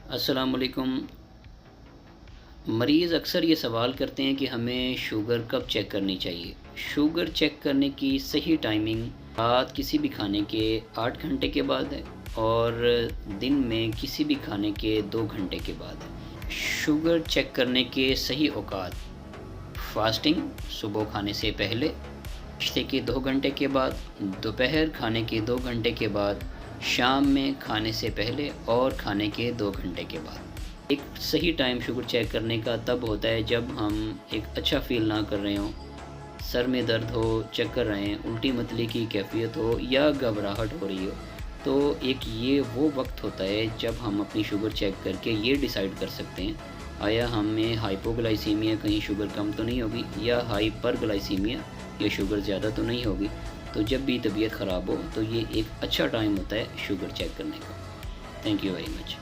अस्सलाम वालेकुम। मरीज़ अक्सर ये सवाल करते हैं कि हमें शुगर कब चेक करनी चाहिए। शुगर चेक करने की सही टाइमिंग रात किसी भी खाने के 8 घंटे के बाद है और दिन में किसी भी खाने के 2 घंटे के बाद है। शुगर चेक करने के सही औकात फास्टिंग सुबह खाने से पहले, नाश्ते के 2 घंटे के बाद, दोपहर खाने के 2 घंटे के बाद, शाम में खाने से पहले और खाने के 2 घंटे के बाद। एक सही टाइम शुगर चेक करने का तब होता है जब हम एक अच्छा फ़ील ना कर रहे हों, सर में दर्द हो, चक्कर आएँ, उल्टी मतली की कैफ़ियत हो या घबराहट हो रही हो। तो एक ये वो वक़्त होता है जब हम अपनी शुगर चेक करके ये डिसाइड कर सकते हैं, आया हमें हाइपोग्लाइसीमिया कहीं शुगर कम तो नहीं होगी या हाइपरग्लाइसीमिया या शुगर ज़्यादा तो नहीं होगी। तो जब भी तबीयत ख़राब हो तो ये एक अच्छा टाइम होता है शुगर चेक करने का। Thank you very much.